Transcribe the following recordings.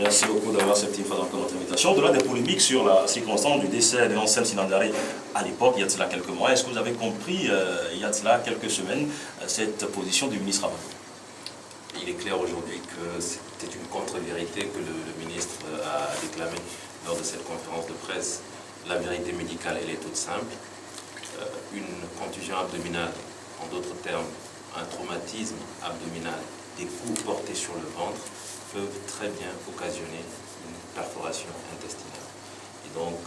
Merci beaucoup d'avoir accepté une fois encore notre invitation. Au-delà des polémiques sur la circonstance du décès de l'ancien Sinandari à l'époque, il y a de cela quelques mois, est-ce que vous avez compris, il y a de cela quelques semaines, cette position du ministre Amadou? Il est clair aujourd'hui que c'était une contre-vérité que le ministre a déclamée lors de cette conférence de presse. La vérité médicale, elle est toute simple. Une contusion abdominale, en d'autres termes, un traumatisme abdominal, des coups portés sur le ventre, peuvent très bien occasionner une perforation intestinale. Et donc,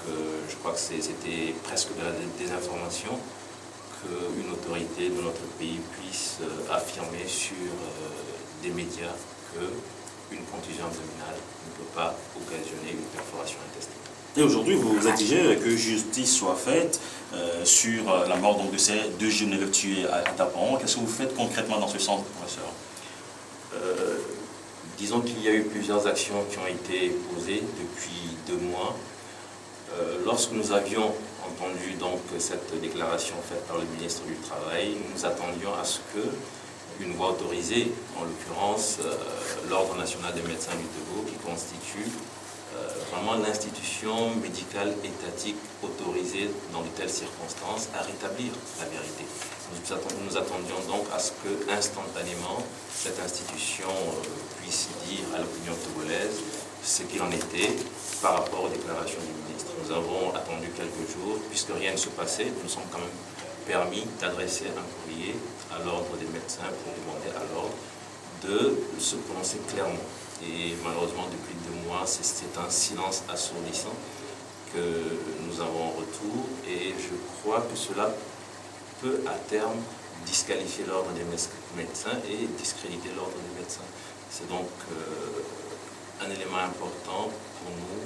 je crois que c'était presque de la désinformation qu'une autorité de notre pays puisse affirmer sur des médias qu'une contusion abdominale ne peut pas occasionner une perforation intestinale. Et aujourd'hui, vous exigez que justice soit faite sur la mort donc, de ces deux jeunes élèves tués à Tapan. Qu'est-ce que vous faites concrètement dans ce sens, professeur? Disons qu'il y a eu plusieurs actions qui ont été posées depuis 2 mois. Lorsque nous avions entendu donc cette déclaration faite par le ministre du Travail, nous attendions à ce que une voie autorisée, en l'occurrence l'Ordre national des médecins du Togo, qui constitue vraiment l'institution médicale étatique autorisée dans de telles circonstances à rétablir la vérité. Nous attendions donc à ce que instantanément cette institution puisse dire à l'opinion togolaise ce qu'il en était par rapport aux déclarations du ministre. Nous avons attendu quelques jours, puisque rien ne se passait, nous sommes quand même permis d'adresser un courrier à l'ordre des médecins pour demander à l'ordre de se prononcer clairement. Et malheureusement, depuis 2 mois, c'est un silence assourdissant que nous avons en retour. Et je crois que cela peut à terme disqualifier l'ordre des médecins et discréditer l'ordre des médecins. C'est donc un élément important pour nous.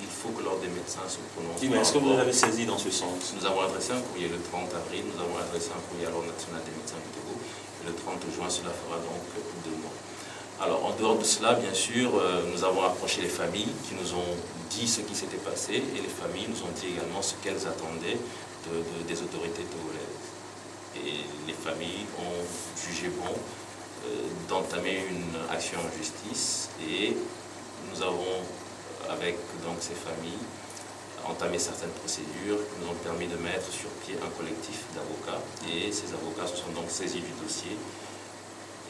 Il faut que l'ordre des médecins se prononce. Oui, mais est-ce que vous l'avez saisi dans ce sens? Nous avons adressé un courrier le 30 avril, nous avons adressé un courrier à l'Ordre national des médecins du Togo. Et le 30 juin, cela fera donc 2 mois. Alors, en dehors de cela, bien sûr, nous avons approché les familles qui nous ont dit ce qui s'était passé et les familles nous ont dit également ce qu'elles attendaient des autorités togolaises. Et les familles ont jugé bon d'entamer une action en justice et nous avons, avec donc ces familles, entamé certaines procédures qui nous ont permis de mettre sur pied un collectif d'avocats et ces avocats se sont donc saisis du dossier.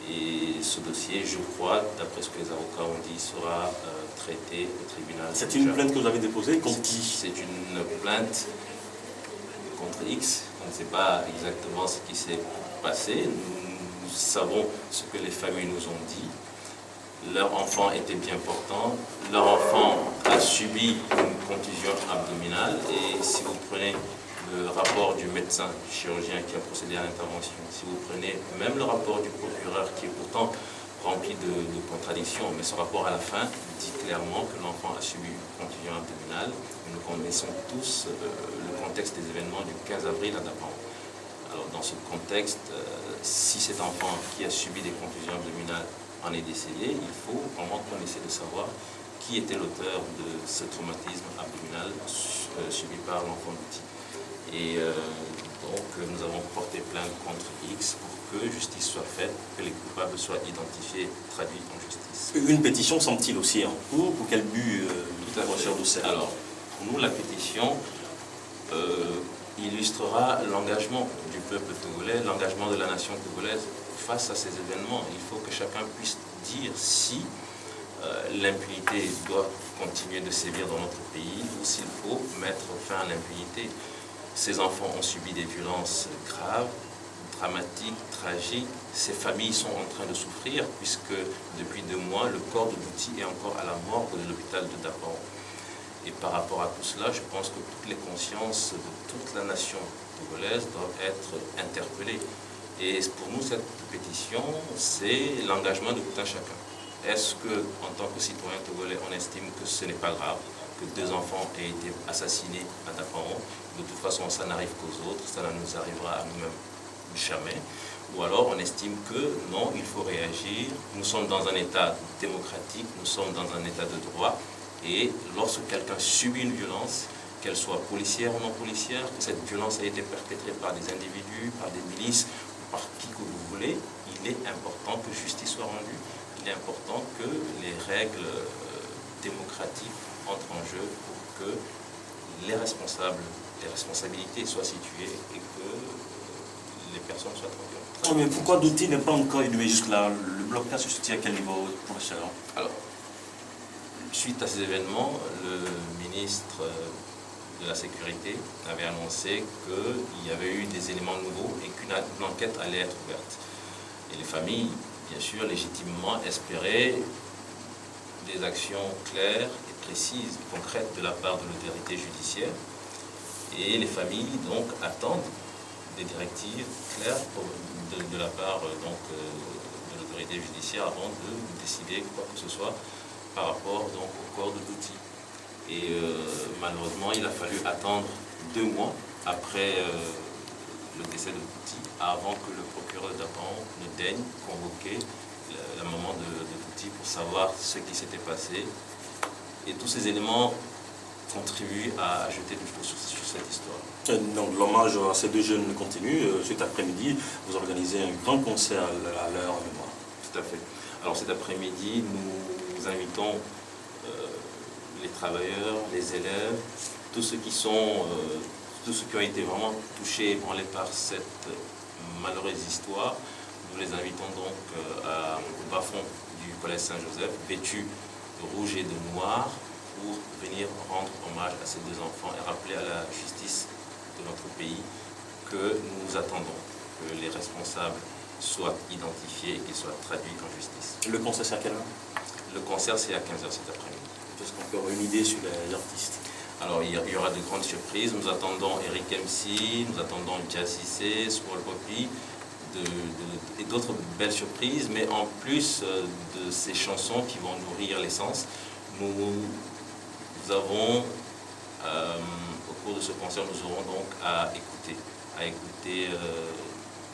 Et ce dossier, je crois, d'après ce que les avocats ont dit, sera traité au tribunal. C'est une plainte que vous avez déposée contre qui? C'est une plainte contre X. On ne sait pas exactement ce qui s'est passé. Nous savons ce que les familles nous ont dit. Leur enfant était bien portant. Leur enfant a subi une contusion abdominale. Et si vous prenez le rapport du médecin chirurgien qui a procédé à l'intervention, si vous prenez même le rapport du procureur qui est pourtant rempli de contradictions, mais ce rapport à la fin dit clairement que l'enfant a subi une contusion abdominale. Nous connaissons tous le contexte des événements du 15 avril à Dapan. Alors dans ce contexte, si cet enfant qui a subi des contusions abdominales en est décédé, il faut vraiment qu'on essaie de savoir qui était l'auteur de ce traumatisme abdominal subi par l'enfant d'outil. Et donc nous avons porté plainte contre X pour que justice soit faite, que les coupables soient identifiés, traduits en justice. Une pétition semble-t-il aussi en cours? Pour quel but, professeur Doucet? Alors, pour nous, la pétition illustrera l'engagement du peuple togolais, l'engagement de la nation togolaise face à ces événements. Il faut que chacun puisse dire si l'impunité doit continuer de sévir dans notre pays ou s'il faut mettre fin à l'impunité. Ces enfants ont subi des violences graves, dramatiques, tragiques. Ces familles sont en train de souffrir puisque depuis 2 mois, le corps de Bouti est encore à la morgue de l'hôpital de Dapan. Et par rapport à tout cela, je pense que toutes les consciences de toute la nation togolaise doivent être interpellées. Et pour nous, cette pétition, c'est l'engagement de tout un chacun. Est-ce que, en tant que citoyen togolais, on estime que ce n'est pas grave que 2 enfants aient été assassinés à Daparon? De toute façon, ça n'arrive qu'aux autres, ça ne nous arrivera à nous-mêmes jamais. Ou alors, on estime que non, il faut réagir. Nous sommes dans un État démocratique, nous sommes dans un État de droit. Et lorsque quelqu'un subit une violence, qu'elle soit policière ou non policière, que cette violence a été perpétrée par des individus, par des milices, par qui que vous voulez, il est important que justice soit rendue. Il est important que les règles démocratiques entrent en jeu pour que les responsabilités soient situées et que les personnes soient tranquilles. Oh, mais pourquoi Douti n'est pas encore élevé jusque-là? Le blocage se situe à quel niveau, professeur? Alors, suite à ces événements, le ministre de la Sécurité avait annoncé qu'il y avait eu des éléments nouveaux et qu'une enquête allait être ouverte. Et les familles, bien sûr, légitimement espéraient des actions claires et précises, concrètes de la part de l'autorité judiciaire. Et les familles, donc, attendent des directives claires de la part de l'autorité judiciaire avant de décider quoi que ce soit par rapport donc, au corps de Douti. Et malheureusement, il a fallu attendre 2 mois après le décès de Douti avant que le procureur de Dapan ne daigne convoquer la maman de Douti pour savoir ce qui s'était passé. Et tous ces éléments contribuent à jeter du feu sur cette histoire. Donc l'hommage à ces 2 jeunes continue. Cet après-midi, vous organisez un grand concert à leur mémoire. Tout à fait. Alors cet après-midi, nous invitons les travailleurs, les élèves, tous ceux qui ont été vraiment touchés, ébranlés par cette malheureuse histoire. Nous les invitons donc au bas-fond du collège Saint-Joseph, vêtus de rouge et de noir, pour venir rendre hommage à ces 2 enfants et rappeler à la justice de notre pays que nous attendons que les responsables soient identifiés et qu'ils soient traduits en justice. Le concert, c'est à quelle heure? Le concert, c'est à 15h cet après-midi. Est-ce qu'on peut avoir une idée sur les artistes? Alors, il y aura de grandes surprises. Nous attendons Eric MC, nous attendons Jassissé, Small Poppy, et d'autres belles surprises. Mais en plus de ces chansons qui vont nourrir l'essence, nous avons, au cours de ce concert, nous aurons donc à écouter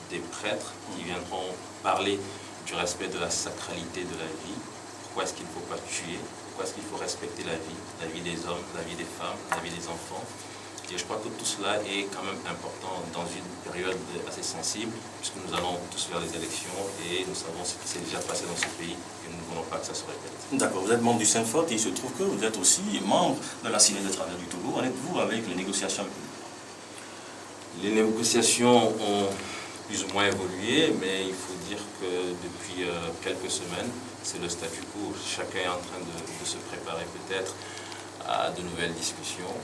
des prêtres qui viendront parler du respect de la sacralité de la vie. Pourquoi est-ce qu'il ne faut pas tuer? Pourquoi est-ce qu'il faut respecter la vie des hommes, la vie des femmes, la vie des enfants? Et je crois que tout cela est quand même important dans une période assez sensible, puisque nous allons tous vers les élections et nous savons ce qui s'est déjà passé dans ce pays et nous ne voulons pas que ça se répète. D'accord, vous êtes membre du Saint-Fort et il se trouve que vous êtes aussi membre de la Cité des Travailleurs du Togo. En êtes-vous avec les négociations? Les négociations ont plus ou moins évolué, mais il faut dire que depuis quelques semaines, c'est le statu quo. Chacun est en train de se préparer peut-être à de nouvelles discussions.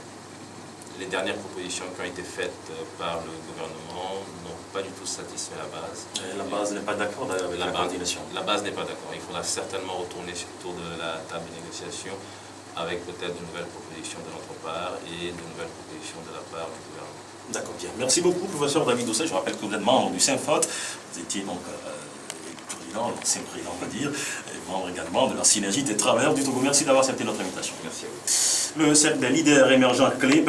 Les dernières propositions qui ont été faites par le gouvernement n'ont pas du tout satisfait la base. La base n'est pas d'accord avec la coordination. La base n'est pas d'accord. Il faudra certainement retourner autour de la table de négociation avec peut-être de nouvelles propositions de notre part et de nouvelles propositions de la part du gouvernement. D'accord, bien. Merci beaucoup, professeur David Doucet. Je rappelle que vous êtes membre du Saint-Fort. Vous étiez donc président, l'ancien président, on va dire, et membre également de la Synergie des Travailleurs du Togo. Merci d'avoir accepté notre invitation. Merci à vous. Le cercle des leaders émergents clés